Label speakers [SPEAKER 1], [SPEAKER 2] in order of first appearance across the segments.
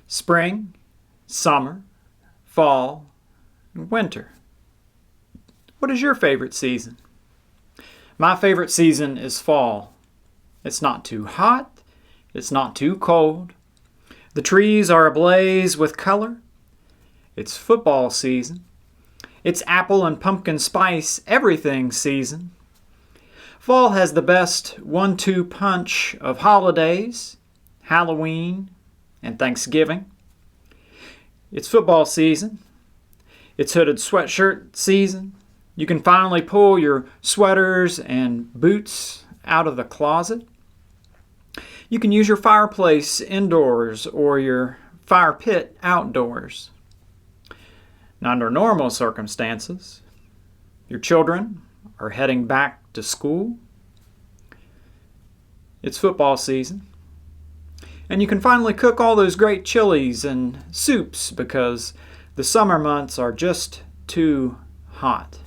[SPEAKER 1] spring, summer, fall, and winter. What is your favorite season? My favorite season is fall. It's not too hot. It's not too cold. The trees are ablaze with color. It's football season. It's apple and pumpkin spice everything season. Fall has the best 1-2 punch of holidays, Halloween, and Thanksgiving. It's football season. It's hooded sweatshirt season. You can finally pull your sweaters and boots out of the closet. You can use your fireplace indoors or your fire pit outdoors. Now, under normal circumstances, your children are heading back to school. It's football season. And you can finally cook all those great chilies and soups because the summer months are just too hot.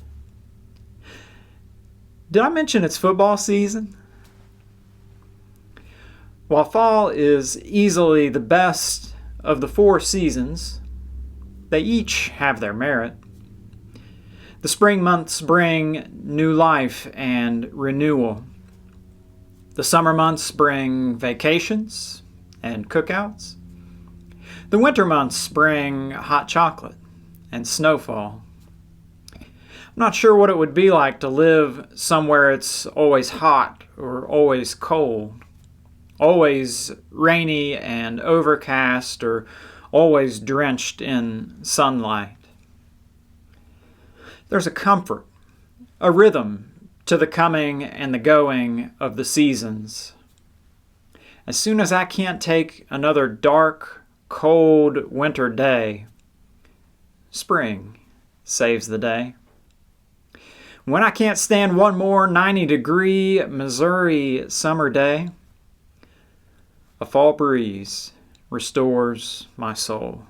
[SPEAKER 1] Did I mention it's football season? While fall is easily the best of the 4 seasons, they each have their merit. The spring months bring new life and renewal. The summer months bring vacations and cookouts. The winter months bring hot chocolate and snowfall. I'm not sure what it would be like to live somewhere it's always hot or always cold, always rainy and overcast, or always drenched in sunlight. There's a comfort, a rhythm to the coming and the going of the seasons. As soon as I can't take another dark, cold winter day, spring saves the day. When I can't stand one more 90-degree Missouri summer day, a fall breeze restores my soul.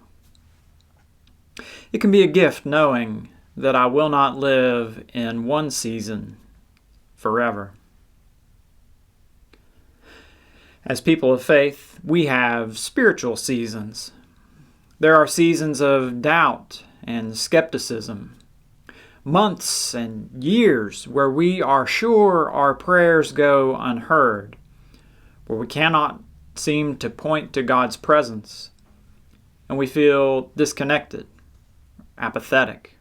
[SPEAKER 1] It can be a gift knowing that I will not live in one season forever. As people of faith, we have spiritual seasons. There are seasons of doubt and skepticism, months and years where we are sure our prayers go unheard, where we cannot seem to point to God's presence, and we feel disconnected, apathetic.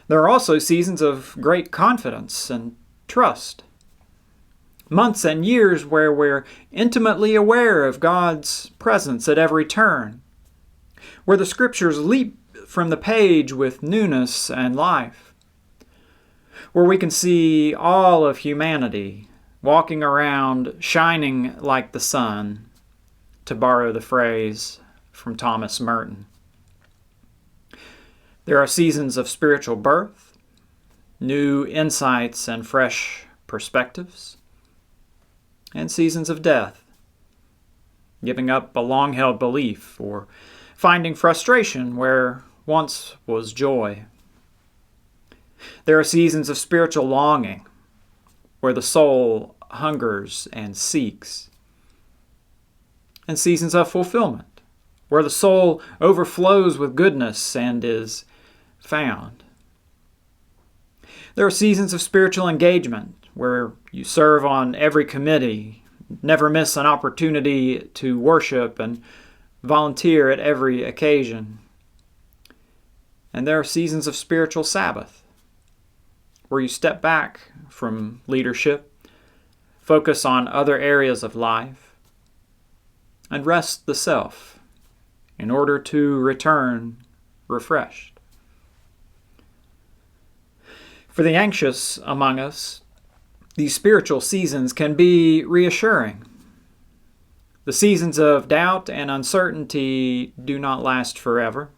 [SPEAKER 1] There are also seasons of great confidence and trust. Months and years where we're intimately aware of God's presence at every turn, where the scriptures leap from the page with newness and life, where we can see all of humanity walking around shining like the sun, to borrow the phrase from Thomas Merton. There are seasons of spiritual birth, new insights and fresh perspectives, and seasons of death, giving up a long-held belief or finding frustration where once was joy. There are seasons of spiritual longing, where the soul hungers and seeks, and seasons of fulfillment, where the soul overflows with goodness and is found. There are seasons of spiritual engagement, where you serve on every committee, never miss an opportunity to worship, and volunteer at every occasion. And there are seasons of spiritual Sabbath, where you step back from leadership, focus on other areas of life, and rest the self in order to return refreshed. For the anxious among us, these spiritual seasons can be reassuring. The seasons of doubt and uncertainty do not last forever.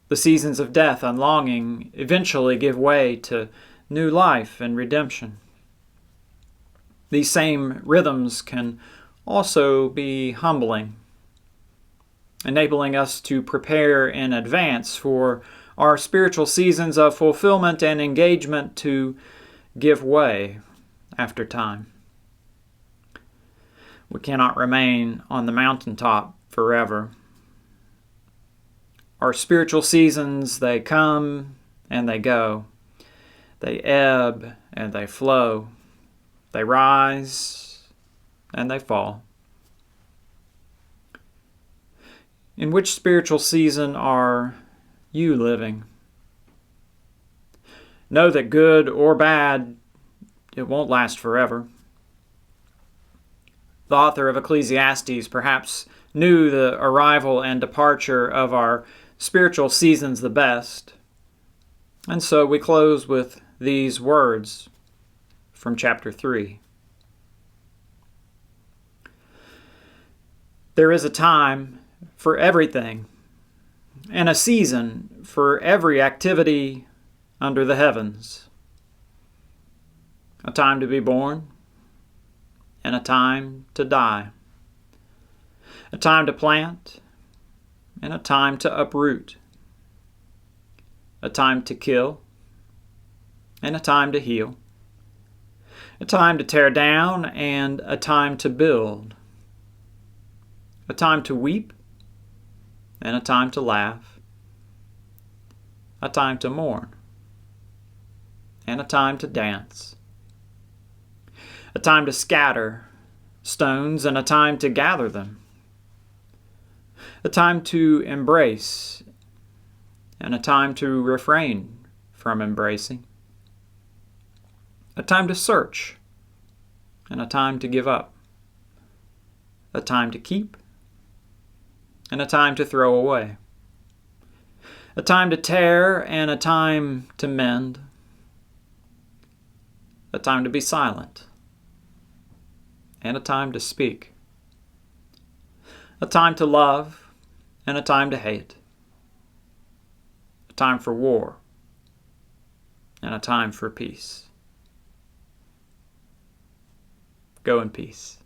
[SPEAKER 1] The seasons of death and longing eventually give way to new life and redemption. These same rhythms can also be humbling, enabling us to prepare in advance for our spiritual seasons of fulfillment and engagement to give way after time. We cannot remain on the mountaintop forever. Our spiritual seasons, they come and they go. They ebb and they flow. They rise and they fall. In which spiritual season are you living? Know that good or bad, it won't last forever. The author of Ecclesiastes perhaps knew the arrival and departure of our spiritual seasons the best. And so we close with these words from chapter 3. There is a time for everything, and a season for every activity under the heavens. A time to be born, and a time to die. A time to plant, and a time to uproot. A time to kill, and a time to heal. A time to tear down, and a time to build. A time to weep, and a time to laugh. A time to mourn, and a time to dance. A time to scatter stones, and a time to gather them. A time to embrace, and a time to refrain from embracing. A time to search, and a time to give up. A time to keep, and a time to throw away. A time to tear, and a time to mend. A time to be silent, and a time to speak. A time to love, and a time to hate. A time for war, and a time for peace. Go in peace.